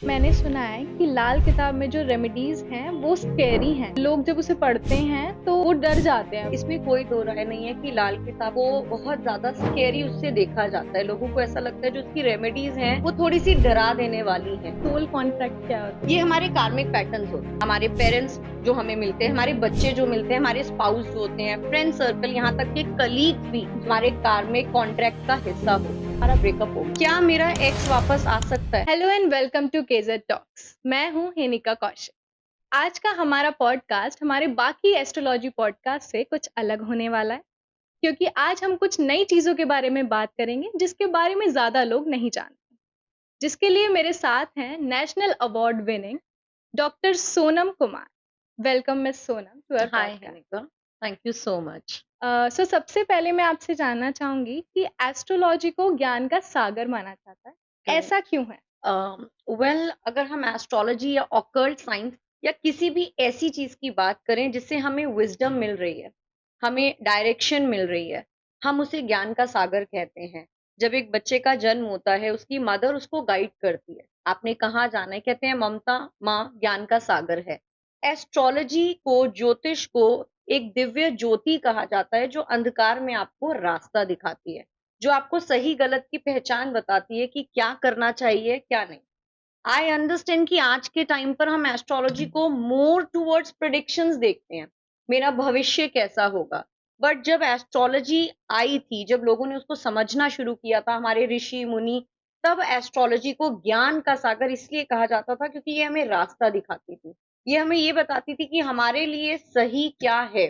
मैंने सुना है कि लाल किताब में जो रेमेडीज हैं वो स्कैरी हैं। लोग जब उसे पढ़ते हैं तो वो डर जाते हैं। इसमें कोई दो राय नहीं है कि लाल किताब को बहुत ज्यादा स्केरी उससे देखा जाता है। लोगों को ऐसा लगता है जो उसकी रेमेडीज हैं वो थोड़ी सी डरा देने वाली हैं। सोल कॉन्ट्रैक्ट क्या होता है? ये हमारे कार्मिक पैटर्न्स होते हैं। हमारे पेरेंट्स जो हमें मिलते हैं, हमारे बच्चे जो मिलते हैं, हमारे स्पाउस जो होते हैं, फ्रेंड सर्कल, यहाँ तक कि कलीग भी हमारे कार्मिक कॉन्ट्रैक्ट का हिस्सा हो। हमारा ब्रेकअप हो, क्या मेरा एक्स वापस आ सकता है? Hello and welcome to KZ talks. मैं हूँ हेनिका कौशिक। आज का हमारा पॉडकास्ट हमारे बाकी एस्ट्रोलॉजी पॉडकास्ट से कुछ अलग होने वाला है, क्योंकि आज हम कुछ नई चीजों के बारे में बात करेंगे जिसके बारे में ज्यादा लोग नहीं जानते। जिसके लिए मेरे साथ हैं national award winning doctor Sonam Kumar. Welcome miss Sonam to our hi podcast. Henika, thank you so much. So सबसे पहले मैं आपसे जानना चाहूंगी कि एस्ट्रोलॉजी को ज्ञान का सागर माना जाता है, ऐसा क्यों है? अगर हम एस्ट्रोलॉजी या ऑकल्ट साइंस या किसी भी ऐसी चीज की बात करें जिससे हमें विजडम मिल रही है, हमें डायरेक्शन मिल रही है, हम उसे ज्ञान का सागर कहते हैं। जब एक बच्चे का जन्म होता है, उसकी मदर उसको गाइड करती है, आपने कहाँ जाना है, कहते हैं ममता माँ ज्ञान का सागर है। एस्ट्रोलॉजी को, ज्योतिष को एक दिव्य ज्योति कहा जाता है जो अंधकार में आपको रास्ता दिखाती है, जो आपको सही गलत की पहचान बताती है कि क्या करना चाहिए क्या नहीं। आई अंडरस्टैंड कि आज के टाइम पर हम एस्ट्रोलॉजी को मोर टूवर्ड्स प्रिडिक्शंस देखते हैं, मेरा भविष्य कैसा होगा। बट जब एस्ट्रोलॉजी आई थी, जब लोगों ने उसको समझना शुरू किया था, हमारे ऋषि मुनि, तब एस्ट्रोलॉजी को ज्ञान का सागर इसलिए कहा जाता था क्योंकि ये हमें रास्ता दिखाती थी। ये हमें ये बताती थी कि हमारे लिए सही क्या है।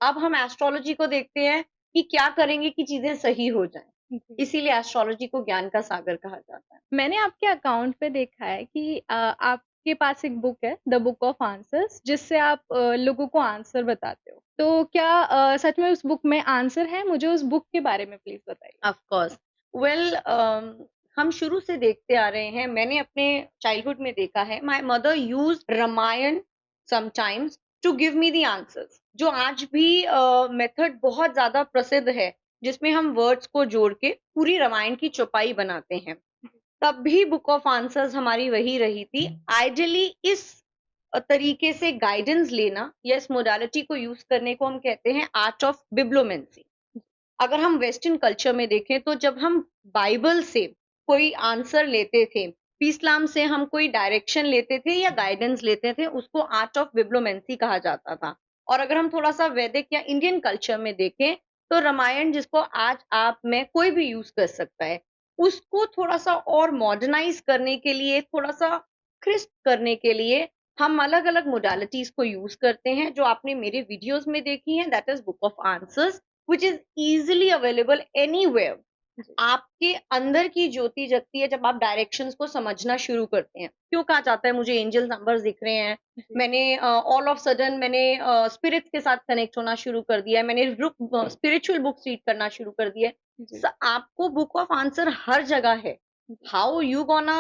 अब हम एस्ट्रोलॉजी को देखते हैं कि क्या करेंगे कि चीजें सही हो जाएं। जी। इसीलिए एस्ट्रोलॉजी को ज्ञान का सागर कहा जाता है। मैंने आपके अकाउंट पे देखा है कि आपके पास एक बुक है, द बुक ऑफ आंसर्स, जिससे आप लोगों को आंसर बताते हो। तो क्या सच में उस बुक में आंसर है? मुझे उस बुक के बारे में प्लीज बताइए। Of course. वेल, हम शुरू से देखते आ रहे हैं, मैंने अपने चाइल्डहुड में देखा है, my mother use Ramayan sometimes to give me the answers, जो आज भी मेथड बहुत ज्यादा प्रसिद्ध है, जिसमें हम वर्ड्स को जोड़ के पूरी रामायण की चौपाई बनाते हैं। तब भी बुक ऑफ आंसर्स हमारी वही रही थी। आइडियली इस तरीके से गाइडेंस लेना या इस मोडालिटी को यूज करने को हम कहते हैं आर्ट ऑफ बिब्लोमेंसी। अगर हम वेस्टर्न कल्चर में देखें तो जब हम बाइबल से कोई आंसर लेते थे, इस्लाम से हम कोई डायरेक्शन लेते थे या गाइडेंस लेते थे, उसको आर्ट ऑफ बिब्लोमेंसी कहा जाता था। और अगर हम थोड़ा सा वैदिक या इंडियन कल्चर में देखें तो रामायण, जिसको आज आप में कोई भी यूज कर सकता है, उसको थोड़ा सा और मॉडर्नाइज करने के लिए, थोड़ा सा क्रिस्प करने के लिए हम अलग अलग मोडालिटीज को यूज करते हैं, जो आपने मेरे वीडियोस में देखी हैं। That is book of answers which is easily available anywhere। जी। आपके अंदर की ज्योति जगती है जब आप डायरेक्शंस को समझना शुरू करते हैं। क्यों कहा जाता है मुझे एंजल नंबर्स दिख रहे हैं, जी। मैंने ऑल ऑफ सडन मैंने स्पिरिट्स के साथ कनेक्ट होना शुरू कर दिया है, मैंने स्पिरिचुअल बुक्स रीड करना शुरू कर दिया है। जी। आपको बुक ऑफ आंसर हर जगह है। How you gonna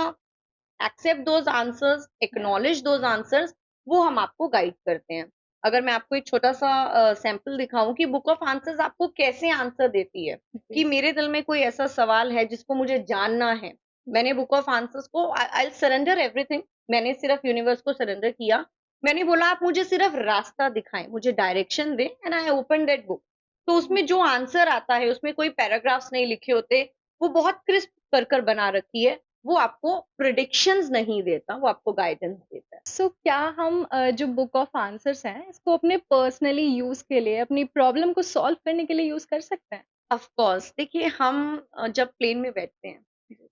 accept those answers, acknowledge those answers, वो हम आपको गाइड करते हैं। अगर मैं आपको एक छोटा सा सैंपल दिखाऊं कि बुक ऑफ आंसर्स आपको कैसे आंसर देती है, कि जी। मेरे दिल में कोई ऐसा सवाल है जिसको मुझे जानना है, मैंने बुक ऑफ आंसर्स को, आई सरेंडर एवरीथिंग, मैंने सिर्फ यूनिवर्स को सरेंडर किया। मैंने बोला आप मुझे सिर्फ रास्ता दिखाएं, मुझे डायरेक्शन दें, and I open that book. तो उसमें जो आंसर आता है उसमें कोई पैराग्राफ्स नहीं लिखे होते, वो बहुत क्रिस्प कर कर बना रखी है। वो आपको प्रिडिक्शंस नहीं देता, वो आपको गाइडेंस देता है। सो क्या हम जो बुक ऑफ आंसर्स हैं इसको अपने पर्सनली यूज के लिए, अपनी प्रॉब्लम को सॉल्व करने के लिए यूज कर सकते हैं? ऑफ कोर्स, देखिए हम जब प्लेन में बैठते हैं,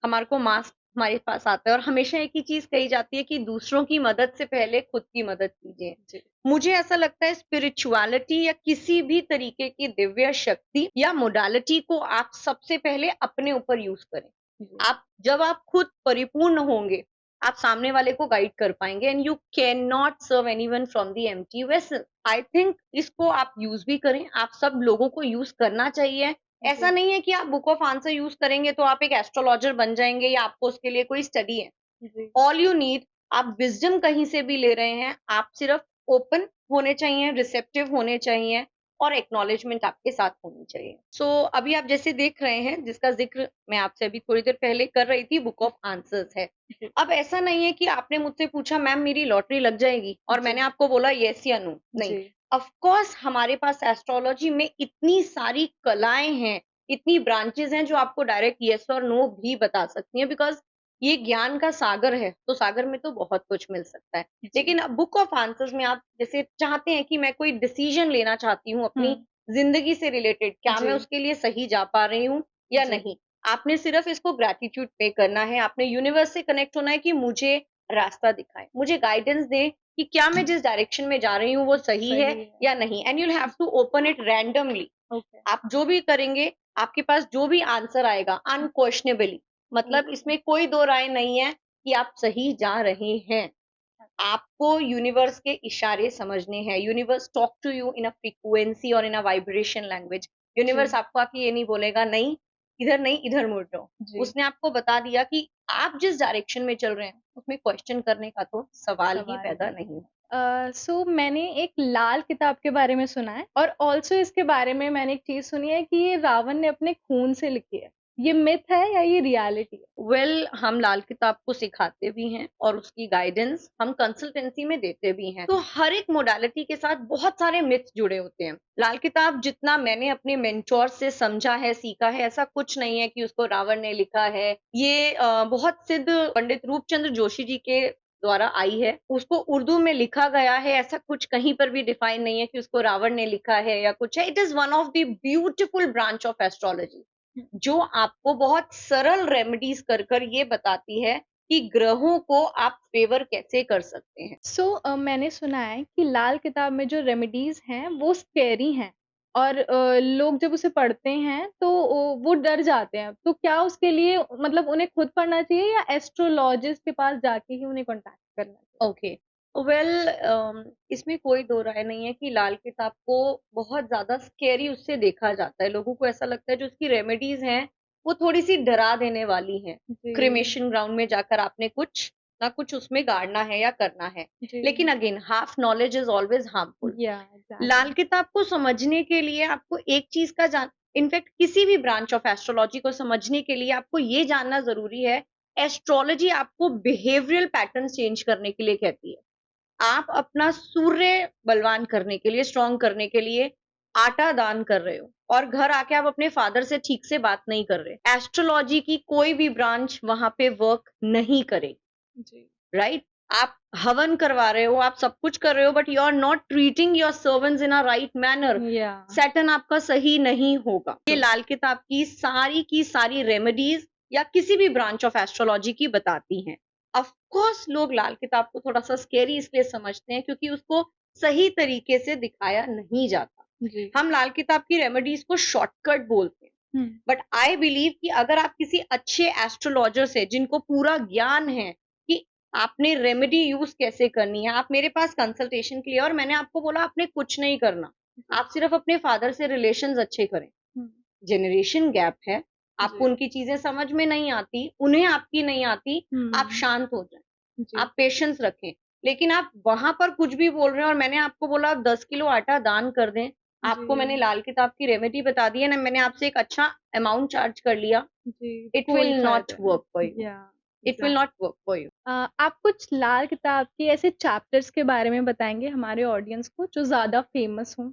हमारे को मास्क हमारे पास आता है और हमेशा एक ही चीज कही जाती है कि दूसरों की मदद से पहले खुद की मदद कीजिए। जी। मुझे ऐसा लगता है स्पिरिचुअलिटी या किसी भी तरीके की दिव्य शक्ति या मोडालिटी को आप सबसे पहले अपने ऊपर यूज करें। जी। जब आप खुद परिपूर्ण होंगे, आप सामने वाले को गाइड कर पाएंगे, and you can not serve anyone from the empty vessel. I think इसको आप यूज भी करें, आप सब लोगों को यूज करना चाहिए। ऐसा जी। नहीं है कि आप बुक ऑफ आंसर यूज करेंगे तो आप एक एस्ट्रोलॉजर बन जाएंगे या आपको उसके लिए कोई स्टडी है। जी। ऑल यू नीड, आप विजडम कहीं से भी ले रहे हैं, आप सिर्फ ओपन होने चाहिए, रिसेप्टिव होने चाहिए, और एक्नॉलेजमेंट आपके साथ होनी चाहिए। सो अभी आप जैसे देख रहे हैं, जिसका जिक्र मैं आपसे अभी थोड़ी देर पहले कर रही थी, बुक ऑफ आंसर्स है। अब ऐसा नहीं है कि आपने मुझसे पूछा मैम मेरी लॉटरी लग जाएगी और मैंने आपको बोला यस या नो, नहीं। ऑफ कोर्स हमारे पास एस्ट्रोलॉजी में इतनी सारी कलाएं हैं, इतनी ब्रांचेस हैं जो आपको डायरेक्ट यस और नो भी बता सकती हैं, बिकॉज ये ज्ञान का सागर है, तो सागर में तो बहुत कुछ मिल सकता है। लेकिन बुक ऑफ आंसर्स में आप जैसे चाहते हैं कि मैं कोई डिसीजन लेना चाहती हूँ अपनी जिंदगी से रिलेटेड, क्या मैं उसके लिए सही जा पा रही हूँ या नहीं, आपने सिर्फ इसको ग्रैटिट्यूड पे करना है, आपने यूनिवर्स से कनेक्ट होना है कि मुझे रास्ता दिखाए, मुझे गाइडेंस दे कि क्या मैं जिस डायरेक्शन में जा रही हूँ वो सही है या नहीं, and you'll have to open it randomly. आप जो भी करेंगे, आपके पास जो भी आंसर आएगा अनक्वेश्चनेबली, मतलब इसमें कोई दो राय नहीं है कि आप सही जा रहे हैं। आपको यूनिवर्स के इशारे समझने हैं। Universe talk to you in a frequency और in a vibration language. Universe आपको आके ये नहीं बोलेगा नहीं नहीं, इधर मुड़ जाओ। उसने आपको बता दिया कि आप जिस डायरेक्शन में चल रहे हैं उसमें क्वेश्चन करने का तो सवाल ही पैदा नहीं है। सो मैंने एक लाल किताब के बारे में सुना है और ऑल्सो इसके बारे में मैंने एक चीज सुनी है कि ये रावण ने अपने खून से लिखी है। ये मिथ है या ये रियलिटी है? वेल हम लाल किताब को सिखाते भी हैं और उसकी गाइडेंस हम कंसल्टेंसी में देते भी हैं। तो हर एक मोडालिटी के साथ बहुत सारे मिथ जुड़े होते हैं। लाल किताब जितना मैंने अपने मेंटोर से समझा है, सीखा है, ऐसा कुछ नहीं है कि उसको रावण ने लिखा है। ये बहुत सिद्ध पंडित रूपचंद्र जोशी जी के द्वारा आई है। उसको उर्दू में लिखा गया है, ऐसा कुछ कहीं पर भी डिफाइन नहीं है कि उसको रावण ने लिखा है या कुछ है। It is one of the beautiful branch of astrology जो आपको बहुत सरल रेमेडीज कर कर ये बताती है कि ग्रहों को आप फेवर कैसे कर सकते हैं। सो मैंने सुना है कि लाल किताब में जो रेमेडीज हैं वो स्कैरी हैं और लोग जब उसे पढ़ते हैं तो वो डर जाते हैं। तो क्या उसके लिए मतलब उन्हें खुद पढ़ना चाहिए या एस्ट्रोलॉजिस्ट के पास जाके ही उन्हें कॉन्टैक्ट करना चाहिए? ओके, वेल इसमें कोई दो राय नहीं है कि लाल किताब को बहुत ज्यादा स्केरी उससे देखा जाता है। लोगों को ऐसा लगता है जो उसकी रेमेडीज हैं वो थोड़ी सी डरा देने वाली हैं। क्रिमेशन ग्राउंड में जाकर आपने कुछ ना कुछ उसमें गाड़ना है या करना है, लेकिन again half knowledge is always harmful. Lal Kitab को समझने के लिए आपको एक चीज का जान इनफैक्ट किसी भी ब्रांच ऑफ एस्ट्रोलॉजी को समझने के लिए आपको ये जानना जरूरी है, एस्ट्रोलॉजी आपको बिहेवियरल पैटर्न चेंज करने के लिए कहती है। आप अपना सूर्य बलवान करने के लिए, स्ट्रॉन्ग करने के लिए आटा दान कर रहे हो और घर आके आप अपने फादर से ठीक से बात नहीं कर रहे। एस्ट्रोलॉजी की कोई भी ब्रांच वहां पे वर्क नहीं करेगी, राइट? आप हवन करवा रहे हो, आप सब कुछ कर रहे हो, but you are not treating your servants in a right manner, Saturn आपका सही नहीं होगा। ये लाल किताब की सारी रेमेडीज या किसी भी ब्रांच ऑफ एस्ट्रोलॉजी की बताती हैं। ऑफ कोर्स लोग लाल किताब को थोड़ा सा स्केरी इसलिए समझते हैं क्योंकि उसको सही तरीके से दिखाया नहीं जाता। हम लाल किताब की रेमेडीज को शॉर्टकट बोलते हैं, बट आई बिलीव कि अगर आप किसी अच्छे एस्ट्रोलॉजर से जिनको पूरा ज्ञान है कि आपने रेमेडी यूज कैसे करनी है, आप मेरे पास कंसल्टेशन के लिए, और मैंने आपको बोला आपने कुछ नहीं करना, आप सिर्फ अपने फादर से रिलेशंस अच्छे करें। जनरेशन गैप है, आपको उनकी चीजें समझ में नहीं आती, उन्हें आपकी नहीं आती, आप शांत हो जाएं, आप पेशेंस रखें। लेकिन आप वहां पर कुछ भी बोल रहे हैं और मैंने आपको बोला 10 किलो आटा दान कर दें, आपको मैंने लाल किताब की रेमेडी बता दी है ना, मैंने आपसे एक अच्छा अमाउंट चार्ज कर लिया, it will not work for you, it will not work for you. आप कुछ लाल किताब के ऐसे चैप्टर्स के बारे में बताएंगे हमारे ऑडियंस को जो ज्यादा फेमस हों?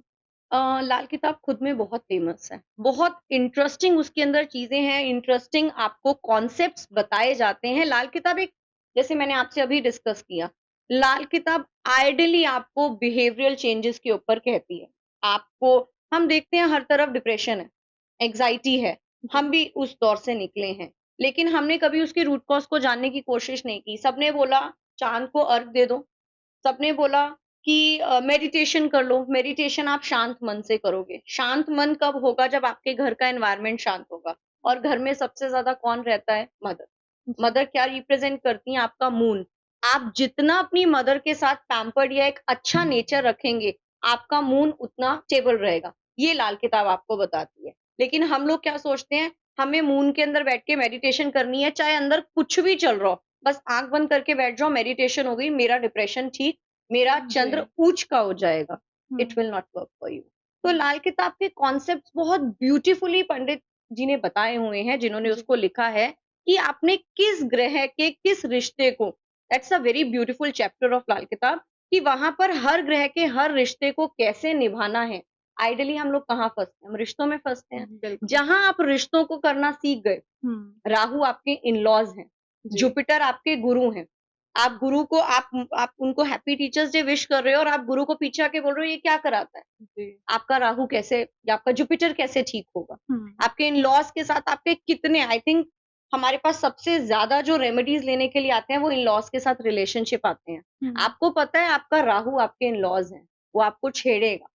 लाल किताब खुद में बहुत फेमस है, बहुत इंटरेस्टिंग उसके अंदर चीजें हैं, इंटरेस्टिंग आपको कॉन्सेप्ट्स बताए जाते हैं। लाल किताब एक, जैसे मैंने आपसे अभी डिस्कस किया, लाल किताब आइडियली आपको बिहेवियरल चेंजेस के ऊपर कहती है। आपको, हम देखते हैं हर तरफ डिप्रेशन है, एग्जाइटी है, हम भी उस दौर से निकले हैं, लेकिन हमने कभी उसके रूट कॉज को जानने की कोशिश नहीं की। सबने बोला चांद को अर्घ दे दो, सबने बोला कि मेडिटेशन कर लो, मेडिटेशन आप शांत मन से करोगे। शांत मन कब होगा? जब आपके घर का एनवायरनमेंट शांत होगा। और घर में सबसे ज्यादा कौन रहता है? मदर। मदर क्या रिप्रेजेंट करती है? आपका मून। आप जितना अपनी मदर के साथ पैम्पर्ड या एक अच्छा नेचर रखेंगे, आपका मून उतना स्टेबल रहेगा। ये लाल किताब आपको बताती है। लेकिन हम लोग क्या सोचते हैं, हमें मून के अंदर बैठ के मेडिटेशन करनी है, चाहे अंदर कुछ भी चल रहा हो, बस आंख बंद करके बैठ जाओ, मेडिटेशन हो गई, मेरा डिप्रेशन ठीक, मेरा चंद्र ऊंच का हो जाएगा। It will not work for you. तो लाल किताब के कॉन्सेप्ट्स बहुत ब्यूटीफुली पंडित जी ने बताए हुए हैं, जिन्होंने जी। उसको लिखा है कि आपने किस ग्रह के किस रिश्ते को, that's a very beautiful chapter of Lal Kitab, कि वहां पर हर ग्रह के हर रिश्ते को कैसे निभाना है। आइडली हम लोग कहाँ फंसते हैं? हम रिश्तों में फंसते हैं। बिल्कुल। जहां आप रिश्तों को करना सीख गए, राहु आपके इन-लॉज़ हैं, जी। जुपिटर आपके गुरु हैं। आप गुरु को आप उनको हैप्पी टीचर्स डे विश कर रहे हो और आप गुरु को पीछे आके बोल रहे हो ये क्या कराता है? जी। आपका राहु कैसे या आपका जुपिटर कैसे ठीक होगा? हुँ। आपके इन-लॉज़ के साथ आपके कितने, आई थिंक हमारे पास सबसे ज़्यादा जो रेमेडीज़ लेने के लिए आते हैं वो इन-लॉज़ के साथ रिलेशनशिप आते हैं। हुँ। आपको पता है आपका राहु आपके इन-लॉज़ हैं, वो आपको छेड़ेगा,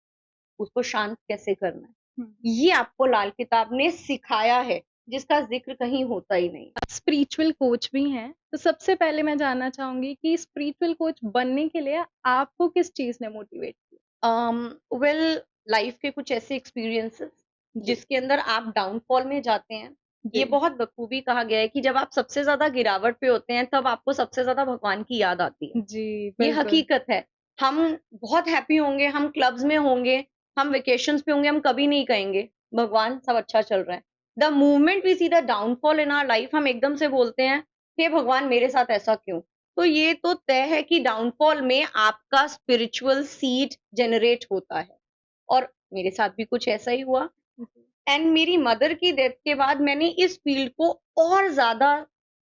उसको शांत कैसे करना है। हुँ। ये आपको लाल किताब ने सिखाया है, जिसका ज़िक्र कहीं होता ही नहीं। आप स्पिरिचुअल कोच भी हैं, तो सबसे पहले मैं जानना चाहूँगी कि स्पिरिचुअल कोच बनने के लिए आपको किस चीज़ ने मोटिवेट किया? वेल लाइफ के कुछ ऐसे एक्सपीरियंसेस जी। जिसके अंदर आप डाउनफॉल में जाते हैं। ये जी। बहुत बखूबी कहा गया है कि जब आप सबसे ज़्यादा गिरावट पे होते हैं, तब आपको सबसे ज़्यादा भगवान की याद आती है। जी, ये बिल्कुल। हकीकत है। हम बहुत हैप्पी होंगे, हम क्लब्स में होंगे, हम वेकेशंस पे होंगे, हम कभी नहीं कहेंगे, भगवान सब अच्छा चल रहा है। The moment we see the downfall in our life, हम एकदम से बोलते हैं, हे भगवान मेरे साथ ऐसा क्यों? तो ये तो तय है कि डाउनफॉल में आपका स्पिरिचुअल सीड जनरेट होता है और मेरे साथ भी कुछ ऐसा ही हुआ। जी। एंड मेरी मदर की डेथ के बाद मैंने इस फील्ड को और ज़्यादा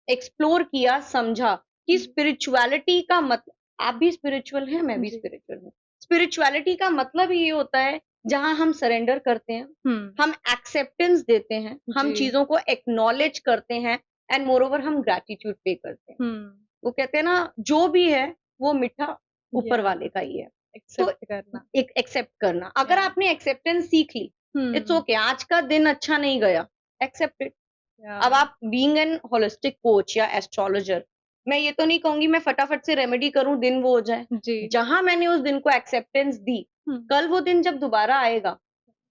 एक्सप्लोर किया, समझा कि हुँ। स्पिरिचुअलिटी का मतलब, आप भी स्पिरिचुअल हैं, मैं भी जी। स्पिरिचुअल हूँ। स्पिरिचुअलिटी का मतलब ही ये होता है जहाँ हम सरेंडर करते हैं, हुँ। हम एक्सेप्टेंस देते हैं, हम जी। चीज़ों को एक्नॉलेज करते हैं एंड मोरओवर हम ग्रैटिट्यूड पे करते हैं। हुँ। वो कहते हैं ना, जो भी है वो मीठा ऊपर या वाले का ही है। तो एक्सेप्ट करना। एक एक्सेप्ट करना, अगर या आपने एक्सेप्टेंस सीख ली, इट्स हुँ। ओके, आज का दिन अच्छा नहीं गया, एक्सेप्ट इट। या अब आप बीइंग एन होलिस्टिक कोच या एस्ट्रोलॉजर, मैं ये तो नहीं कहूँगी मैं फटाफट से रेमेडी करूँ, दिन वो हो जाए। जी। जहाँ मैंने उस दिन को एक्सेप्टेंस दी, हुँ। कल वो दिन जब दोबारा आएगा,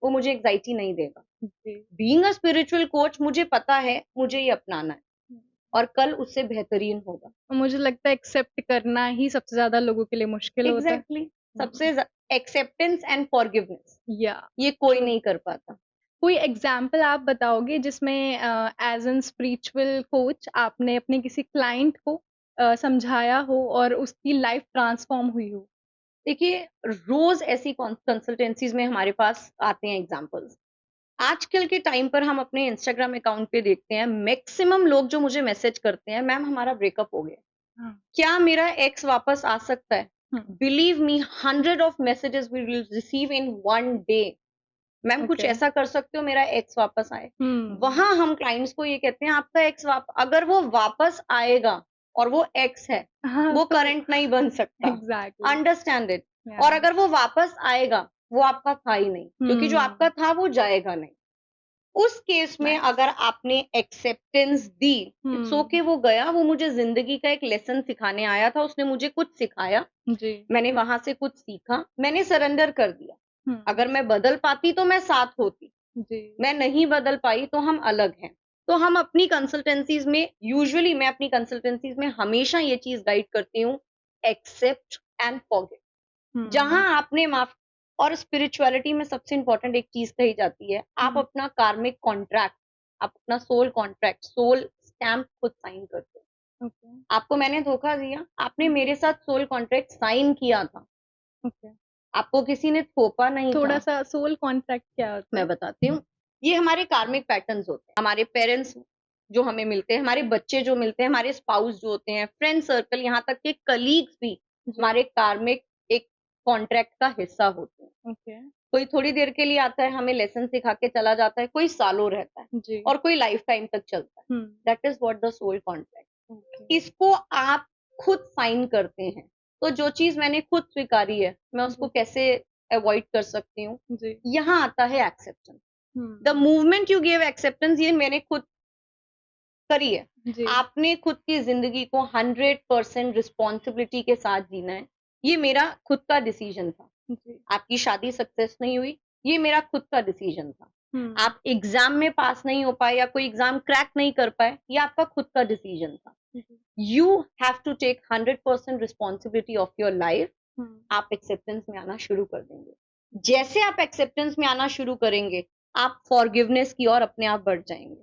वो मुझे एंग्ज़ायटी नहीं देगा। जी। बीइंग अ स्पिरिचुअल कोच मुझे पता है, मुझे ये अपनाना है हुँ। और कल उससे बेहतरीन होगा। मुझे लगता है एक्सेप्ट करना ही सबसे ज़्यादा लोगों के लिए मुश्किल होता है। एग्ज़ैक्टली, हुँ। सबसे एक्सेप्टेंस एंड फॉरगिवनेस, या ये कोई नहीं कर पाता। कोई एग्ज़ाम्पल आप बताओगे जिसमें एज़ एन स्पिरिचुअल कोच आपने अपने किसी क्लाइंट को समझाया हो और उसकी लाइफ़ ट्रांसफ़ॉर्म हुई हो? देखिए, रोज़ ऐसी कंसल्टेंसीज़ में हमारे पास आते हैं एग्ज़ाम्पल्स। आजकल के टाइम पर हम अपने इंस्टाग्राम अकाउंट पे देखते हैं, मैक्सिमम लोग जो मुझे मैसेज करते हैं, मैम हमारा ब्रेकअप हो गया। हाँ। क्या मेरा एक्स वापस आ सकता है? हुँ। Believe me, 100 of messages we will receive in 1 day. Ma'am कुछ ओके। ऐसा कर सकते हो मेरा एक्स वापस आए? हुँ। वहाँ हम क्लाइंट्स को ये कहते हैं आपका एक्स अगर वो वापस आएगा और वो एक्स है, हाँ, वो तो करंट नहीं बन सकता। एग्ज़ैक्टली। Understand it. या और अगर वो वापस आएगा, वो आपका था ही नहीं, क्योंकि जो आपका हुँ। था वो जाएगा नहीं। उस केस में नाइस। अगर आपने acceptance the, it's hmm. Okay, वो गया, वो मुझे ज़िंदगी का एक लेसन सिखाने आया था, उसने मुझे कुछ सिखाया, जी। मैंने वहाँ से कुछ सीखा, मैंने सरेंडर कर दिया। हुँ। अगर मैं बदल पाती तो मैं साथ होती, जी। मैं नहीं बदल पाई तो हम अलग हैं। तो हम अपनी कंसल्टेंसीज़ में यूजुअली मैं अपनी कंसल्टेंसीज़ में हमेशा ये चीज़ गाइड करती हूँ, एक्सेप्ट एंड फॉरगिव। जहाँ हुँ। आपने माफ, और स्पिरिचुअलिटी में सबसे इम्पोर्टेंट एक चीज़ कही जाती है, आप हुँ। अपना कार्मिक कॉन्ट्रैक्ट, आप अपना सोल कॉन्ट्रैक्ट, सोल स्टैम्प खुद साइन करते हो। ओके। आपको मैंने धोखा दिया, आपने हुँ। मेरे साथ सोल कॉन्ट्रैक्ट साइन किया था, ओके। आपको किसी ने थोपा नहीं था। थोड़ा-सा सोल कॉन्ट्रैक्ट क्या होता मैं है? बताती हूँ, ये हमारे कार्मिक पैटर्न्स होते हैं। हमारे पेरेंट्स जो हमें मिलते हैं, हमारे बच्चे जो मिलते हैं, हमारे स्पाउस जो होते हैं, फ्रेंड सर्कल, यहाँ तक कि कलीग्स भी जी। हमारे कार्मिक एक कॉन्ट्रैक्ट का हिस्सा होते हैं। ओके। कोई थोड़ी देर के लिए आता है, हमें लेसन सिखा के चला जाता है, कोई सालों रहता है जी। और कोई लाइफ टाइम तक चलता है। हुँ। That is what the soul contract. Okay. इसको आप खुद साइन करते हैं। तो जो चीज़ मैंने खुद स्वीकारी है, मैं उसको जी। कैसे अवॉइड कर सकती हूँ? जी। यहाँ आता है acceptance. The hmm. Movement you give acceptance, ये मैंने खुद करी है। जी। आपने खुद की ज़िंदगी को 100% रिस्पॉन्सिबिलिटी के साथ जीना है। ये मेरा खुद का डिसीज़न था। जी। आपकी शादी सक्सेस नहीं हुई, ये मेरा खुद का डिसीज़न था। हुँ। आप एग्ज़ाम में पास नहीं हो पाए या कोई एग्ज़ाम क्रैक नहीं कर पाए, ये आपका खुद का डिसीज़न था। जी। You have to take 100% responsibility of your life. हुँ। आप एक्सेप्टेंस में आना शुरू कर देंगे। जैसे आप एक्सेप्टेंस में आना शुरू करेंगे, आप फॉरगिवनेस की ओर अपने आप बढ़ जाएंगे।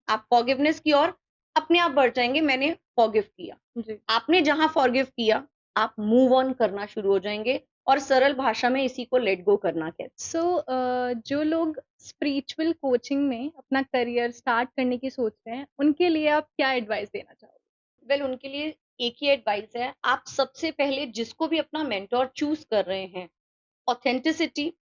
आप फॉरगिवनेस की ओर अपने आप बढ़ जाएंगे। मैंने फॉरगिव किया, जी। आपने जहां फॉरगिव किया, आप मूव ऑन करना शुरू हो जाएंगे। और सरल भाषा में इसी को लेट गो करना कहते हैं। सो जो लोग स्पिरिचुअल कोचिंग में अपना करियर स्टार्ट करने की सोच रहे हैं, उनके लिए आप क्या एडवाइस देना चाहोगे? वेल, उनके लिए एक ही एडवाइस है, आप सबसे पहले जिसको भी अपना मेंटोर चूज कर रहे हैं, ऑथेंटिसिटी,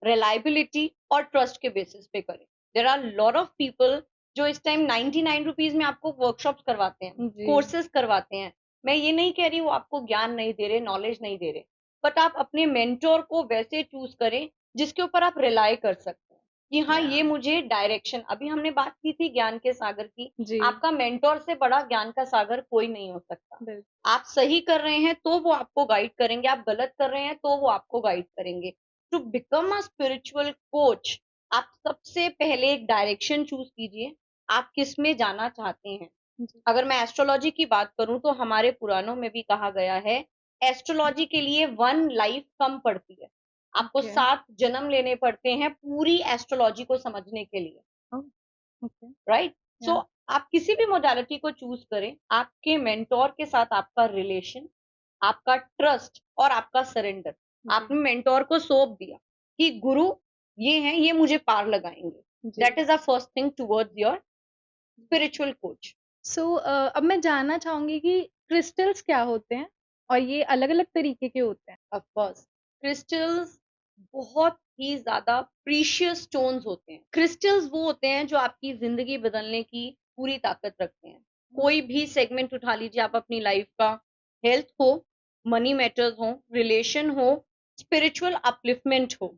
रिलायबिलिटी और ट्रस्ट के बेसिस पे करें। There are lot of people जो इस टाइम 99 रुपीज में आपको वर्कशॉप्स करवाते हैं, जी। कोर्सेज करवाते हैं। मैं ये नहीं कह रही वो आपको ज्ञान नहीं दे रहे, नॉलेज नहीं दे रहे, बट आप अपने मेंटोर को वैसे चूज करें जिसके ऊपर आप रिलाई कर सकते हैं कि हाँ, ये मुझे डायरेक्शन। अभी हमने बात की थी ज्ञान के सागर की। जी। आपका मेंटोर से बड़ा ज्ञान का सागर कोई नहीं हो सकता। बिल्कुल। आप सही कर रहे हैं तो वो आपको गाइड करेंगे, आप गलत कर रहे हैं तो वो आपको गाइड करेंगे। To become a spiritual coach, आप सबसे पहले एक डायरेक्शन चूज कीजिए, आप किस में जाना चाहते हैं। जी। अगर मैं एस्ट्रोलॉजी की बात करूं तो हमारे पुराणों में भी कहा गया है, एस्ट्रोलॉजी के लिए 1 लाइफ कम पड़ती है। आपको ओके। 7 जन्म लेने पड़ते हैं पूरी एस्ट्रोलॉजी को समझने के लिए। ओह! ओके। राइट? सो या। आप किसी भी मोडालिटी को चूज करें, आपके मेंटोर के साथ आपका रिलेशन, आपका ट्रस्ट और आपका सरेंडर। जी। आपने मेंटोर को सौंप दिया कि गुरु ये हैं, ये मुझे पार लगाएंगे। जी। That is a first thing towards your spiritual coach. अब मैं जानना चाहूँगी कि क्रिस्टल्स क्या होते हैं? और ये अलग-अलग तरीके के होते हैं? ऑफ कोर्स, क्रिस्टल्स बहुत ही ज्यादा प्रीशियस स्टोन्स होते हैं। क्रिस्टल्स वो होते हैं जो आपकी जिंदगी बदलने की पूरी ताकत रखते हैं। कोई भी सेगमेंट उठा लीजिए आप अपनी लाइफ का, हेल्थ हो, मनी मैटर्स हो, रिलेशन हो, स्पिरिचुअल अपलिफ्टमेंट हो,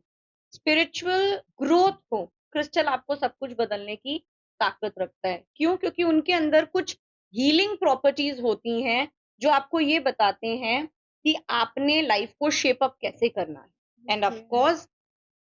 स्पिरिचुअल ग्रोथ हो, क्रिस्टल आपको सब कुछ बदलने की ताकत रखता है। क्यों? क्योंकि उनके अंदर कुछ हीलिंग प्रॉपर्टीज होती हैं जो आपको ये बताते हैं कि आपने लाइफ को शेप अप कैसे करना है। End of okay. कोर्स,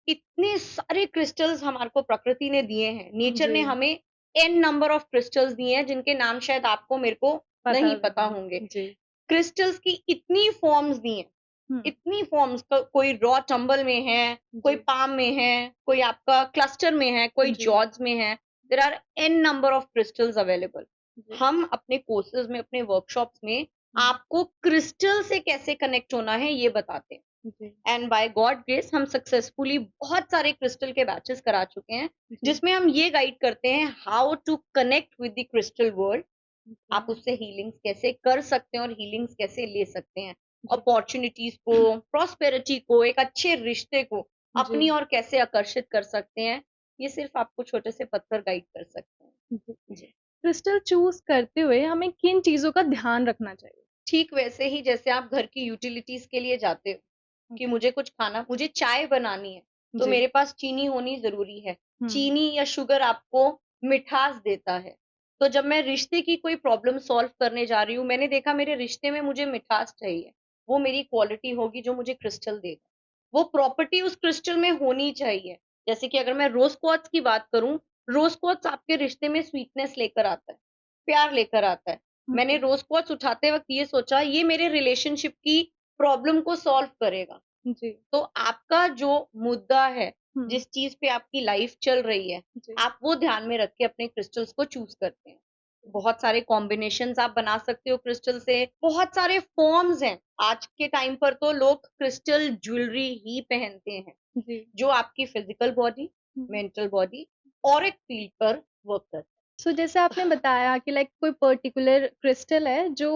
इतने सारे क्रिस्टल्स हमारे को प्रकृति ने दिए हैं, नेचर ने जी। हमें एन नंबर ऑफ क्रिस्टल्स दिए हैं जिनके नाम शायद आपको मेरे को पता नहीं भी पता नहीं। होंगे। जी। क्रिस्टल्स की इतनी फॉर्म्स दी हैं, हुँ। इतनी फॉर्म्स, कोई रॉ टंबल में है, कोई जी। पाम में है, कोई आपका क्लस्टर में है, कोई जी। जॉर्ज में है। There are an number of crystals available. जी। हम अपने कोर्सेज में, अपने वर्कशॉप्स में हुँ। आपको क्रिस्टल से कैसे कनेक्ट होना है ये बताते हैं। जी। एंड बाय गॉड ग्रेस हम सक्सेसफुली बहुत सारे क्रिस्टल के बैचेस करा चुके हैं, जी। जिसमें हम ये गाइड करते हैं how to connect with the crystal world. आप ओके। उससे हीलिंग्स कैसे कर सकते हैं और हीलिंग्स कैसे ले सकते हैं, जी। अपॉर्चुनिटीज को, प्रॉस्पेरिटी को, एक अच्छे रिश्ते को जी। अपनी ओर कैसे आकर्षित कर सकते हैं, ये सिर्फ आपको छोटे से पत्थर गाइड कर सकते हैं। जी। जी। क्रिस्टल चूज़ करते हुए हमें किन चीज़ों का ध्यान रखना चाहिए? ठीक वैसे ही जैसे आप घर की यूटिलिटीज के लिए जाते हो कि ओके। मुझे कुछ खाना, मुझे चाय बनानी है, तो जी। मेरे पास चीनी होनी ज़रूरी है। हुँ। चीनी या शुगर आपको मिठास देता है। तो जब मैं रिश्ते की कोई प्रॉब्लम सॉल्व करने जा रही हूँ, मैंने देखा मेरे रिश्ते में मुझे मिठास चाहिए, वो मेरी क्वालिटी होगी जो मुझे क्रिस्टल देगा। वो प्रॉपर्टी उस क्रिस्टल में होनी चाहिए। जैसे कि अगर मैं रोज़ क्वार्ट्ज की बात करूँ, रोज़ क्वार्ट्ज आपके रिश्ते में स्वीटनेस लेकर आता है, प्यार लेकर आता है। मैंने ओके। रोज़ क्वार्ट्ज उठाते वक़्त ये सोचा, ये मेरे रिलेशनशिप की प्रॉब्लम को सॉल्व करेगा। जी। तो आपका जो मुद्दा है, हुँ। जिस चीज़ पे आपकी लाइफ चल रही है, जी। आप वो ध्यान में रख के अपने क्रिस्टल्स को चूज़ करते हैं। बहुत सारे कॉम्बिनेशंस आप बना सकते हो क्रिस्टल से, बहुत सारे फॉर्म्स हैं। आज के टाइम पर तो लोग क्रिस्टल ज्वेलरी ही पहनते हैं, जी। जो आपकी फिजिकल बॉडी, हुँ। मेंटल बॉडी, ऑरिक फील्ड पर वर्क करता है। जैसे आपने बताया कि लाइक कोई पर्टिकुलर क्रिस्टल है जो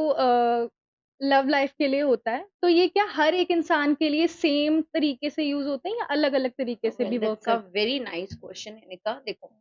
लव लाइफ के लिए होता है, तो ये क्या हर एक इंसान के लिए सेम तरीके से यूज़ होते हैं या अलग-अलग तरीके से भी वेल, वर्क दैट्स अ करते वेरी नाइस क्वेश्चन निका। देखो,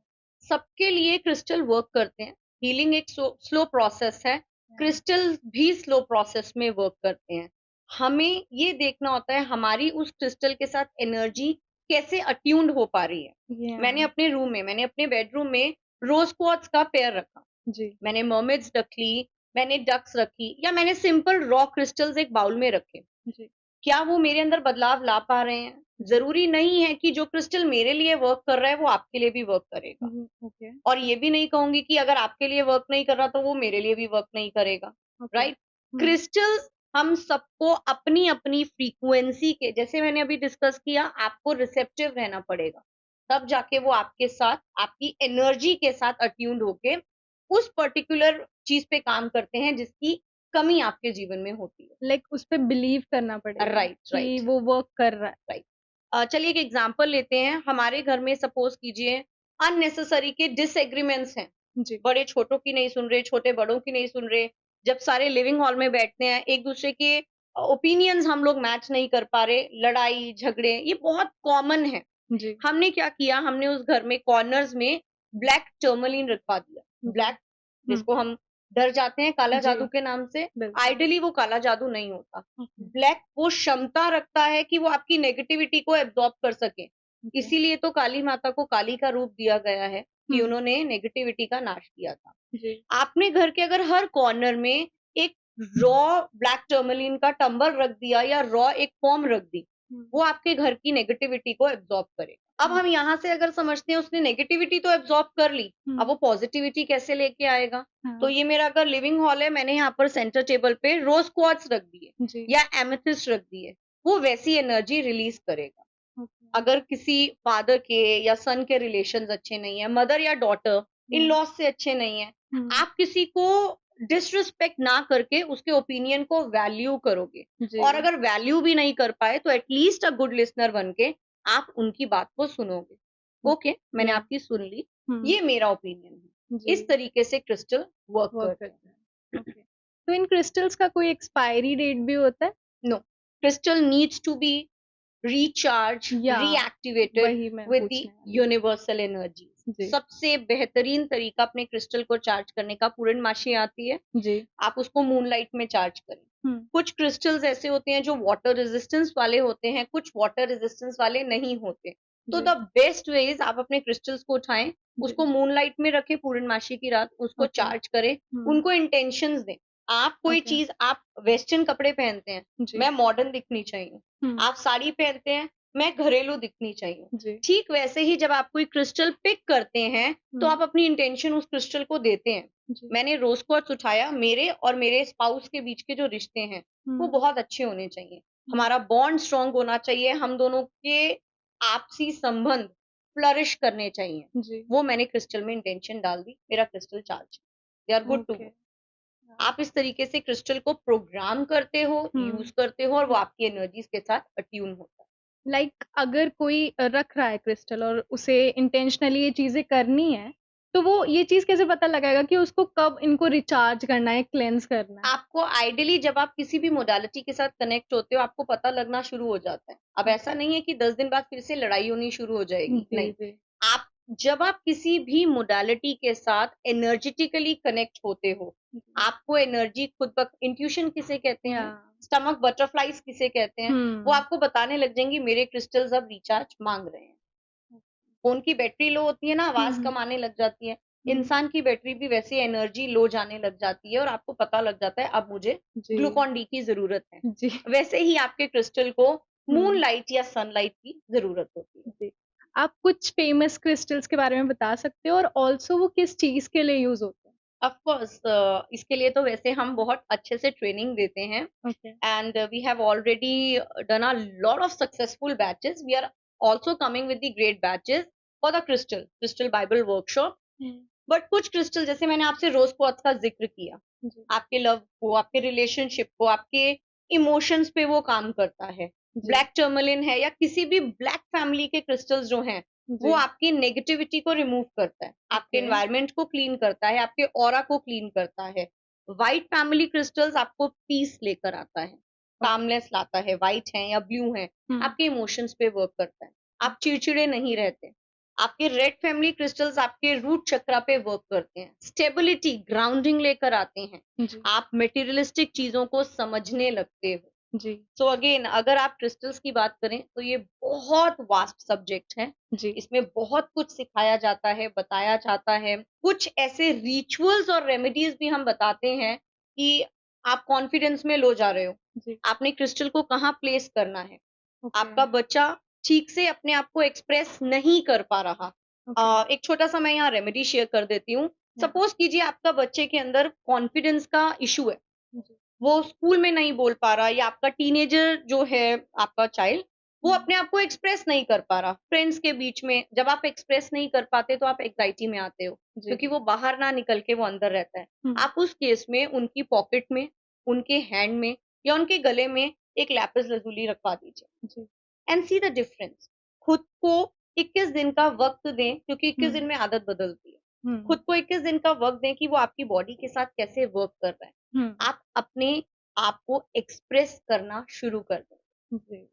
सबके लिए क्रिस्टल वर्क करते हैं। हीलिंग एक स्लो प्रोसेस है, हैं? क्रिस्टल भी स्लो प्रोसेस में वर्क करते हैं। हमें ये देखना होता है हमारी उस क्रिस्टल के साथ एनर्जी कैसे अट्यून्ड हो पा रही है। या। मैंने अपने बेडरूम में रोज क्वार्ट्ज का पेयर रखा, जी। मैंने मर्मेड्स रख ली, मैंने डक्स रखी, या मैंने सिंपल रॉ क्रिस्टल्स एक बाउल में रखे। जी। क्या वो मेरे अंदर बदलाव ला पा रहे हैं? जी। ज़रूरी नहीं है कि जो क्रिस्टल मेरे लिए वर्क कर रहा है, वो आपके लिए भी वर्क करेगा। ओके। और ये भी नहीं कहूँगी कि अगर आपके लिए वर्क नहीं कर रहा, तो वो मेरे लिए भी वर्क नहीं करेगा, ओके। राइट? हुँ। क्रिस्टल्स हम सबको अपनी अपनी फ्रीक्वेंसी के, जैसे मैंने अभी डिस्कस किया, आपको रिसेप्टिव रहना पड़ेगा, तब जाके वो आपके साथ आपकी एनर्जी के साथ अट्यून्ड होके उस पर्टिकुलर चीज पे काम करते हैं जिसकी कमी आपके जीवन में होती है। लाइक उस पे बिलीव करना पड़ेगा राइट कि राइट वो वर्क कर रहा है। राइट। चलिए एक एग्जांपल लेते हैं। हमारे घर में सपोज कीजिए अननेसेसरी के डिसएग्रीमेंट्स हैं, जी बड़े छोटों की नहीं सुन रहे, छोटे बड़ों की नहीं सुन रहे। जब सारे लिविंग हॉल में बैठते हैं, एक दूसरे के ओपिनियंस हम लोग मैच नहीं कर पा रहे, लड़ाई झगड़े ये बहुत कॉमन है। जी हमने क्या किया, हमने उस घर में कॉर्नर्स में ब्लैक टर्मलिन रखवा दिया। ब्लैक जिसको हम डर जाते हैं काला जी, जादू के नाम से, बिल्कुल। आइडियली वो काला जादू नहीं होता। ओके, ब्लैक वो क्षमता रखता है कि वो आपकी नेगेटिविटी को एब्जॉर्ब कर सके। ओके। इसीलिए तो काली माता को काली का रूप दिया गया है कि हुँ, उन्होंने नेगेटिविटी का नाश किया था। जी, आपने घर के अगर हर कॉर्नर में एक रॉ ब्लैक टर्मलिन का टंबल रख दिया या रॉ एक फॉर्म रख दी, वो आपके घर की नेगेटिविटी को एब्जॉर्ब करेगा। अब हम यहाँ से अगर समझते हैं उसने नेगेटिविटी तो एब्जॉर्ब कर ली, अब वो पॉजिटिविटी कैसे लेके आएगा? तो ये मेरा अगर लिविंग हॉल है, मैंने यहाँ पर सेंटर टेबल पे रोज क्वार्ट्ज रख दिए जी, या एमेथिस्ट रख दिए, वो वैसी एनर्जी रिलीज करेगा। ओके, अगर किसी फादर के या सन के रिलेशंस अच्छे नहीं है, मदर या डॉटर इन लॉज से अच्छे नहीं है, आप किसी को डिसरिस्पेक्ट ना करके उसके ओपिनियन को वैल्यू करोगे। जी, और अगर वैल्यू भी नहीं कर पाए तो एटलीस्ट अ गुड लिसनर बन के आप उनकी बात को सुनोगे। ओके, मैंने या आपकी सुन ली, हुँ, ये मेरा ओपिनियन है। जी, इस तरीके से क्रिस्टल वर्क वर्क करते हैं। करता है, ओके। तो इन क्रिस्टल्स का कोई एक्सपायरी डेट भी होता है? No, crystal needs to be recharge, या reactivated वही मैं with the पूछने वाली universal energies। जी, सबसे बेहतरीन तरीका अपने क्रिस्टल को चार्ज करने का, पूर्णमासी आती है, जी, आप उसको मूनलाइट में चार्ज करें। हुँ, कुछ क्रिस्टल्स ऐसे होते हैं जो वाटर रेजिस्टेंस वाले होते हैं, कुछ वाटर रेजिस्टेंस वाले नहीं होते। तो जी, द बेस्ट वे इज आप अपने क्रिस्टल्स को उठाएं, जी, उसको मूनलाइट में रखें पूर्णमासी की रात, उसको ओके, चार्ज करें, हुँ, उनको इंटेंशंस दें। आप कोई ओके, चीज, आप वेस्टर्न कपड़े पहनते हैं, जी, मैं मॉडर्न दिखनी चाहिए। हुँ, आप साड़ी पहनते हैं, मैं घरेलू दिखनी चाहिए। जी, ठीक वैसे ही जब आप कोई क्रिस्टल पिक करते हैं, तो हुँ, आप अपनी इंटेंशन उस क्रिस्टल को देते हैं। जी, मैंने रोज क्वार्ट्ज उठाया, मेरे और मेरे स्पाउस के बीच के जो रिश्ते हैं, वो हुँ, बहुत अच्छे होने चाहिए। हुँ, हमारा बॉन्ड स्ट्रांग होना चाहिए, हम दोनों के आपसी संबंध फ्लरिश करने चाहिए। जी, वो मैंने क्रिस्टल में इंटेंशन डाल दी, मेरा crystal charge, they are good to okay, go. आप इस तरीके से क्रिस्टल को प्रोग्राम करते हो, हुँ। यूज करते हो और वो आपकी एनर्जीज के साथ अट्यून होता है। लाइक अगर कोई रख रहा है क्रिस्टल और उसे इंटेंशनली ये चीज़ें करनी है, तो वो ये चीज़ कैसे पता लगाएगा कि उसको कब इनको रिचार्ज करना है, क्लेंज़ करना है? आपको आइडियली जब आप किसी भी मोडालिटी के साथ कनेक्ट होते हो, आपको पता लगना शुरू हो जाता है। अब ऐसा नहीं है कि 10 दिन बाद फिर से लड़ाई होनी शुरू हो जाएगी, जी, नहीं। जी। आप जब आप किसी भी मोडालिटी के साथ एनर्जेटिकली कनेक्ट होते हो, जी। आपको एनर्जी खुद ब इंट्यूशन किसे कहते या हैं, स्टमक बटरफ्लाइज़ किसे कहते हैं, वो हुँ, आपको बताने लग जाएँगी मेरे क्रिस्टल्स अब रिचार्ज माँग रहे हैं। फ़ोन की बैटरी लो होती है ना, हुँ, आवाज़ हुँ, कम आने लग जाती है। हुँ। इंसान की बैटरी भी वैसे एनर्जी लो जाने लग जाती है और आपको पता लग जाता है अब मुझे जी, ग्लूकॉन डी की ज़रूरत है। जी, वैसे ही आपके क्रिस्टल को हुँ, मूनलाइट या सनलाइट की ज़रूरत होती है। जी। आप कुछ फ़ेमस क्रिस्टल्स के बारे में बता सकते हो और ऑल्सो वो किस चीज़ के लिए यूज़ होते हैं? ऑफ कोर्स इसके लिए तो वैसे हम बहुत अच्छे से ट्रेनिंग देते हैं okay. And we have already done a lot of successful batches. We are also coming with the great batches for the crystal bible workshop. हुँ, बट कुछ क्रिस्टल, जैसे मैंने आपसे रोज़ क्वार्ट्ज का ज़िक्र किया, जी, आपके लव को, आपके रिलेशनशिप को, आपके इमोशंस पे वो काम करता है। जी, ब्लैक टर्मलिन है या किसी भी ब्लैक फैमिली के क्रिस्टल्स जो हैं, वो जी, आपकी नेगेटिविटी को रिमूव करता है, आपके ओके, एनवायरनमेंट को क्लीन करता है, आपके ऑरा को क्लीन करता है। व्हाइट फैमिली क्रिस्टल्स आपको पीस लेकर आता है, ओके। कामनेस लाता है, व्हाइट है या ब्लू है, हुँ, आपके इमोशंस पे वर्क करता है। हुँ, आप चिड़चिड़े नहीं रहते। आपके रेड फैमिली क्रिस्टल्स आपके रूट चक्रा पे वर्क करते हैं, स्टेबिलिटी, ग्राउंडिंग लेकर आते हैं। जी, आप मटेरियलिस्टिक चीज़ों को समझने लगते हो। जी, सो अगेन अगर आप क्रिस्टल्स की बात करें तो ये बहुत वास्ट सब्जेक्ट है। जी, इसमें बहुत कुछ सिखाया जाता है, बताया जाता है। कुछ ऐसे रिचुअल्स और रेमेडीज़ भी हम बताते हैं कि आप कॉन्फिडेंस में लो जा रहे हो। जी, आपने क्रिस्टल को कहाँ प्लेस करना है। ओके, आपका बच्चा ठीक से अपने आप को एक्सप्रेस नहीं कर पा रहा। ओके, एक छोटा-सा मैं यहाँ रेमेडी शेयर कर देती हूँ। या सपोज़ कीजिए आपका बच्चे के अंदर कॉन्फिडेंस का इश्यू है। जी, वो स्कूल में नहीं बोल पा रहा, या आपका टीनेजर जो है आपका चाइल्ड, वो अपने आप को एक्सप्रेस नहीं कर पा रहा फ्रेंड्स के बीच में। जब आप एक्सप्रेस नहीं कर पाते तो आप एंग्जायटी में आते हो, क्योंकि वो बाहर ना निकल के वो अंदर रहता है। आप उस केस में उनकी पॉकेट में, उनके हैंड में या उनके गले में एक लैपिस lazuli रखवा दीजिए एंड सी द डिफरेंस। खुद को 21 दिन का वक्त दें, क्योंकि 21 दिन में आदत बदलती है। खुद को 21 दिन का वक्त दें कि वो आपकी बॉडी के साथ कैसे वर्क कर रहा है। आप अपने आप को एक्सप्रेस करना शुरू कर दें।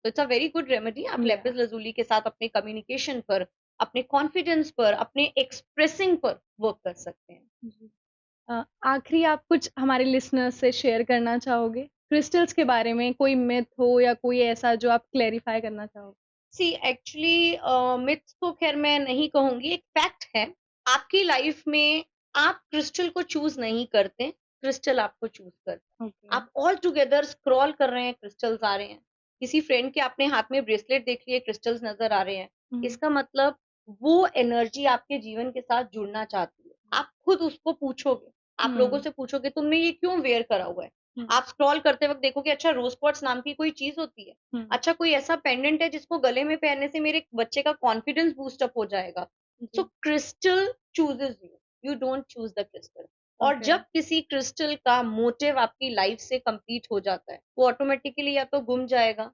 तो it's a very good remedy. आप लैपिस lazuli के साथ अपने कम्युनिकेशन पर, अपने कॉन्फिडेंस पर, अपने एक्सप्रेसिंग पर वर्क कर सकते हैं। आखिरी आप कुछ हमारे लिसनर्स से शेयर करना चाहोगे क्रिस्टल्स के बारे में? कोई मिथ हो या कोई ऐसा जो आप क्लेरिफाई करना चाहोगे? सी एक्चुअली मिथ्स तो खैर मैं नहीं कहूंगी, एक फैक्ट है। आपकी लाइफ में आप क्रिस्टल को चूज नहीं करते, क्रिस्टल आपको चूज करते हैं। आप ऑल टुगेदर स्क्रॉल कर रहे हैं, क्रिस्टल्स आ रहे हैं। किसी फ्रेंड के आपने हाथ में ब्रेसलेट देख लिए, क्रिस्टल्स नजर आ रहे हैं। इसका मतलब वो एनर्जी आपके जीवन के साथ जुड़ना चाहती है। आप खुद उसको पूछोगे, आप लोगों से पूछोगे तुमने ये क्यों वेयर करा हुआ है। आप स्क्रॉल करते वक्त देखोगे, अच्छा रोज क्वार्ट्स नाम की कोई चीज होती है, अच्छा कोई ऐसा पेंडेंट है जिसको गले में पहनने से मेरे बच्चे का कॉन्फिडेंस बूस्ट अप हो जाएगा। So crystal chooses you, you don't choose the crystal. और जब किसी क्रिस्टल का मोटिव आपकी लाइफ से कंप्लीट हो जाता है, वो ऑटोमेटिकली या तो गुम जाएगा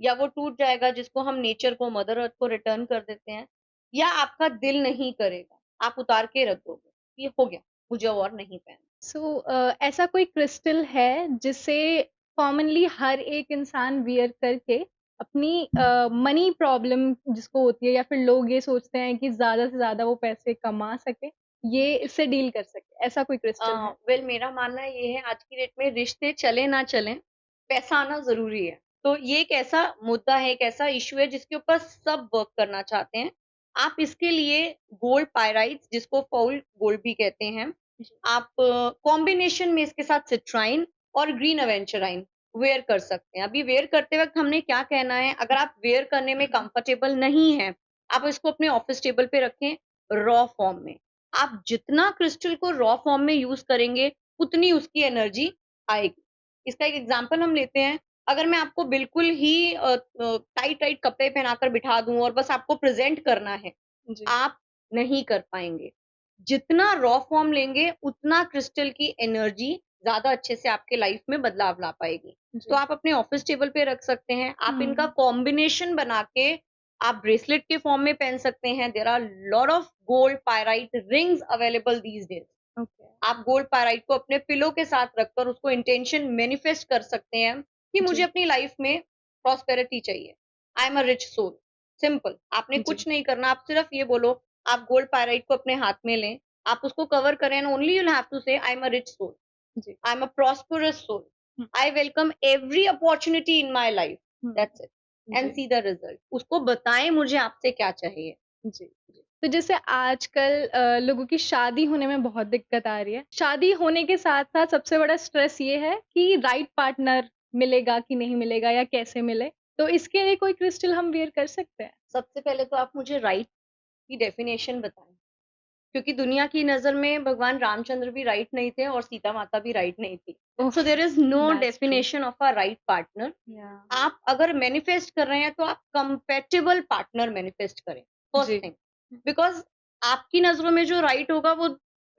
या वो टूट जाएगा, जिसको हम नेचर को, मदर अर्थ को रिटर्न कर देते हैं, या आपका दिल नहीं करेगा, आप उतार के रख दोगे, ये हो गया, मुझे और नहीं पहनना। सो ऐसा कोई क्रिस्टल है जिसे कॉमनली हर एक इंसान वियर करके अपनी मनी प्रॉब्लम जिसको होती है, या फिर लोग ये सोचते हैं कि ज्यादा से ज्यादा वो पैसे कमा सके, ये इससे डील कर सके, ऐसा कोई क्रिस्टल है? वेल मेरा मानना ये है, आज की डेट में रिश्ते चले ना चले, पैसा आना जरूरी है। तो ये एक ऐसा मुद्दा है, एक ऐसा इशू है जिसके ऊपर सब वर्क करना चाहते हैं। आप इसके लिए गोल्ड पायराइट्स, जिसको फाउल गोल्ड भी कहते हैं, आप कॉम्बिनेशन में इसके साथ सिट्राइन और ग्रीन एवेंचराइन वेयर कर सकते हैं। अभी वेयर करते वक्त हमने क्या कहना है, अगर आप वेयर करने में कंफर्टेबल नहीं है, आप इसको अपने ऑफिस टेबल पे रखें रॉ फॉर्म में। आप जितना क्रिस्टल को रॉ फॉर्म में यूज करेंगे, उतनी उसकी एनर्जी आएगी। इसका एक एग्जांपल हम लेते हैं। अगर मैं आपको बिल्कुल ही टाइट टाइट कपड़े पहनाकर बिठा दूं और बस आपको प्रेजेंट करना है, आप नहीं कर पाएंगे। जितना रॉ फॉर्म लेंगे, उतना क्रिस्टल की एनर्जी ज्यादा अच्छे से आपके लाइफ में बदलाव ला पाएगी। तो आप अपने ऑफिस टेबल पे रख सकते हैं। आप इनका कॉम्बिनेशन बना के आप ब्रेसलेट के फॉर्म में पहन सकते हैं। There are lot of gold pyrite rings available these days. आप गोल्ड पायराइट को अपने पिलो के साथ रखकर उसको इंटेंशन मैनिफेस्ट कर सकते हैं कि मुझे अपनी लाइफ में प्रॉस्पेरिटी चाहिए, I am a rich soul. Simple, आपने कुछ नहीं करना, आप सिर्फ ये बोलो, आप गोल्ड पायराइट को अपने हाथ में लें, आप उसको कवर करें, and only you have to say I am a rich soul, I am a prosperous soul, I welcome every opportunity in my life, that's it, and see the result. उसको बताएं मुझे आपसे क्या चाहिए। जी। तो जैसे आजकल लोगों की शादी होने में बहुत दिक्कत आ रही है। शादी होने के साथ-साथ सबसे बड़ा स्ट्रेस ये है कि राइट पार्टनर मिलेगा कि नहीं मिलेगा, या कैसे मिले? तो इसके लिए कोई क्रिस्टल हम वियर कर सकते हैं? सबसे पहले तो आप मुझे राइट की डेफिनेशन बताएं, क्योंकि दुनिया की नजर में भगवान रामचंद्र भी राइट नहीं थे और सीता माता भी राइट नहीं थी। So there is no definition of a right partner. आप अगर मैनिफेस्ट कर रहे हैं तो आप कंपेटेबल पार्टनर मैनिफेस्ट करें, फर्स्ट थिंग। बिकॉज आपकी नजरों में जो राइट होगा, वो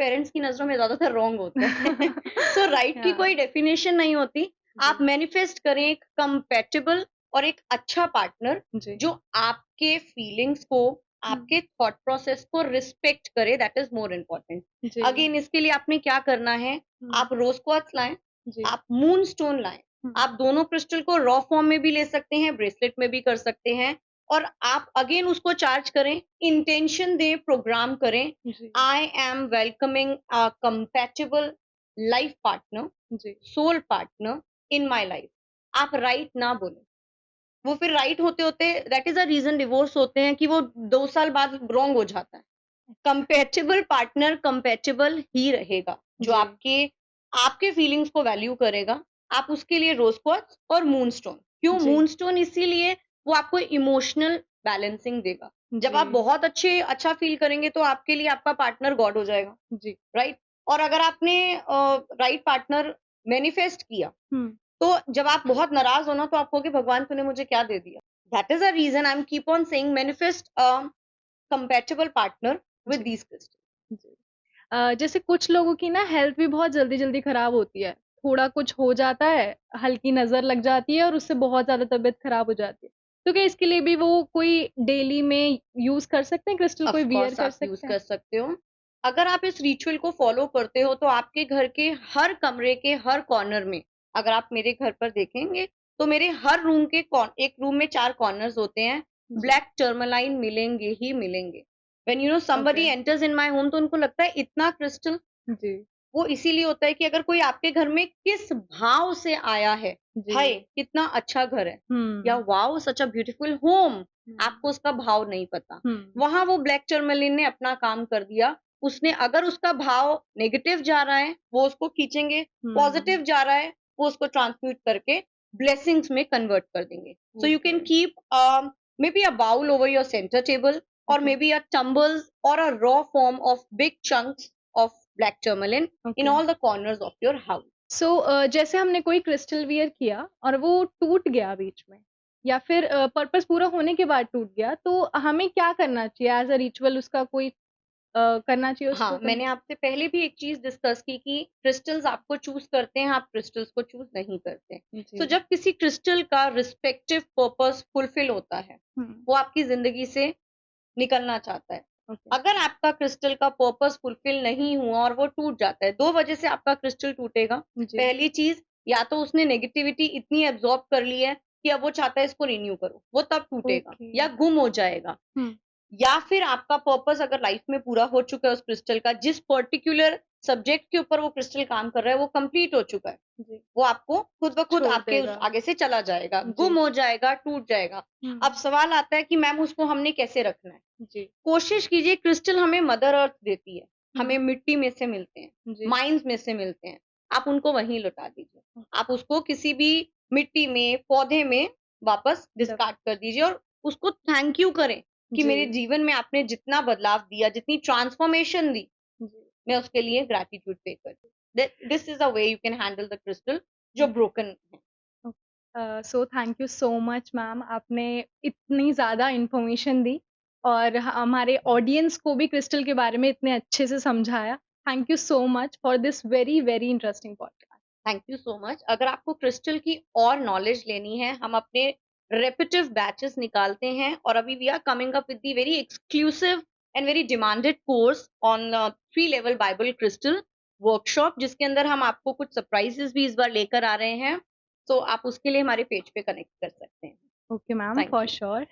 पेरेंट्स की नजरों में ज्यादातर रॉन्ग होता है। सो राइट की कोई डेफिनेशन नहीं होती। आप मैनिफेस्ट करें एक कंपेटेबल और एक अच्छा पार्टनर, जो आपके फीलिंग्स को, आपके थॉट प्रोसेस को रिस्पेक्ट करे, that is more important. Again इसके लिए आपने क्या करना है, आप रोज क्वार्ट्स लाएं, आप मून स्टोन लाएं। आप दोनों क्रिस्टल को रॉ फॉर्म में भी ले सकते हैं, ब्रेसलेट में भी कर सकते हैं, और आप अगेन उसको चार्ज करें, इंटेंशन दें, प्रोग्राम करें, I am welcoming a compatible life partner, soul partner in my life. आप राइट ना बोले, वो फिर राइट होते होते that is a reason divorce होते हैं कि वो 2 साल बाद रॉन्ग हो जाता है। कंपैटिबल पार्टनर कंपैटिबल ही रहेगा, जो आपके आपके फीलिंग्स को वैल्यू करेगा। आप उसके लिए रोज क्वार्ट्स और मून स्टोन, क्यों मून स्टोन, इसीलिए वो आपको इमोशनल बैलेंसिंग देगा। जब आप बहुत अच्छा फील करेंगे तो आपके लिए आपका पार्टनर गॉड हो जाएगा, राइट। और अगर आपने राइट पार्टनर मैनिफेस्ट किया, तो जब आप बहुत नाराज हो ना, तो आप कहोगे भगवान तूने मुझे क्या दे दिया? That is a reason I am keep on saying manifest a compatible partner with जी, दीस क्रिस्टल। जी। जैसे कुछ लोगों की ना हेल्थ भी बहुत जल्दी-जल्दी खराब होती है। थोड़ा कुछ हो जाता है, हल्की नज़र लग जाती है और उससे बहुत ज़्यादा तबीयत खराब हो जाती है। तो क्या इसके लिए भी वो कोई डेली में यूज़ कर सकते हैं क्रिस्टल, कोई ऑफ वियर कोर्स कर आप यूज सकते हैं? कर सकते हो। अगर आप इस रिचुअल को फॉलो करते हो, तो आपके घर के हर कमरे के हर कॉर्नर में, अगर आप मेरे घर पर देखेंगे, तो मेरे हर रूम के एक रूम में 4 कॉर्नर्स होते हैं, जी, ब्लैक टर्मलाइन मिलेंगे ही मिलेंगे। When you know okay. Somebody enters in my home, तो उनको लगता है इतना क्रिस्टल। जी, वो इसीलिए होता है कि अगर कोई आपके घर में किस भाव से आया है, जी। हाय कितना अच्छा घर है, या हुँ, wow such a beautiful home, हुँ, आपको उसका भाव नहीं पता। हुँ, वहां वो ब्लैक टर्मलिन ने अपना काम कर दिया। उसने, अगर उसका भाव नेगेटिव जा रहा है, वो उसको खींचेंगे, हुँ, पॉजिटिव जा रहा है, वो उसको ट्रांसम्यूट करके ब्लेसिंग्स में कन्वर्ट कर देंगे। So you okay, can keep maybe a bowl over your centre table, or okay, maybe a tumbles or a raw form of big chunks of black tourmaline in okay. all the corners of your house. सो जैसे हमने कोई crystal wear किया और वो टूट गया बीच में या फिर पर्पस पूरा होने के बाद टूट गया, तो हमें क्या करना चाहिए एज़ अ रिचुअल उसका कोई करना चाहिए उसको हाँ, कहीं? मैंने आपसे पहले भी एक चीज डिस्कस की कि क्रिस्टल्स आपको चूज करते हैं, आप क्रिस्टल्स को चूज नहीं करते। जी। सो जब किसी क्रिस्टल का रिस्पेक्टिव पर्पस फुलफिल होता है, हुँ, वो आपकी जिंदगी से निकलना चाहता है। ओके। अगर आपका क्रिस्टल का पर्पस फुलफिल नहीं हुआ और वो टूट जाता है, 2 वजह से आपका क्रिस्टल टूटेगा। जी, पहली चीज़, या तो उसने नेगेटिविटी इतनी एब्ज़ॉर्ब कर ली है कि अब वो चाहता है इसको रिन्यू करो, वो तब टूटेगा ओके। या गुम हो जाएगा। हुँ, या फिर आपका पर्पस अगर लाइफ में पूरा हो चुका है उस क्रिस्टल का, जिस पर्टिकुलर सब्जेक्ट के ऊपर वो क्रिस्टल काम कर रहा है, वो कंप्लीट हो चुका है। जी, वो आपको खुद ब खुद छोड़ आपके उस देगा। आगे से चला जाएगा, जी। गुम हो जाएगा, टूट जाएगा। अब हुँ, सवाल आता है कि मैम उसको हमने कैसे रखना है? जी, कोशिश कीजिए, क्रिस्टल हमें मदर अर्थ देती है, हुँ, हमें मिट्टी में से मिलते हैं, जी, माइन्स में से मिलते हैं, आप उनको वहीं लौटा दीजिए। ओके, आप उसको किसी भी मिट्टी में, पौधे में वापस डब डिस्कार्ड कर दीजिए और उसको थैंक यू करें कि जी, मेरे जीवन में आपने जितना बदलाव दिया, जितनी ट्रांसफॉर्मेशन दी, जी। मैं उसके लिए ग्रैटिट्यूड पे करती हूँ। This is a way you can handle the crystal जो ब्रोकन है। So thank you so much ma'am, आपने इतनी ज़्यादा इन्फॉर्मेशन दी और हमारे ऑडियंस को भी क्रिस्टल के बारे में इतने अच्छे से समझाया। Thank you so much for this very, very interesting podcast. Thank you so much. अगर आपको क्रिस्टल की और नॉलेज लेनी है, हम अपने रेपिटिव बैचेस निकालते हैं और अभी we are coming up with the very exclusive and very demanded course on 3 level bible crystal workshop, जिसके अंदर हम आपको कुछ सरप्राइजेस भी इस बार लेकर आ रहे हैं। तो आप उसके लिए हमारे पेज पे कनेक्ट कर सकते हैं। Okay ma'am, thank for you. Sure.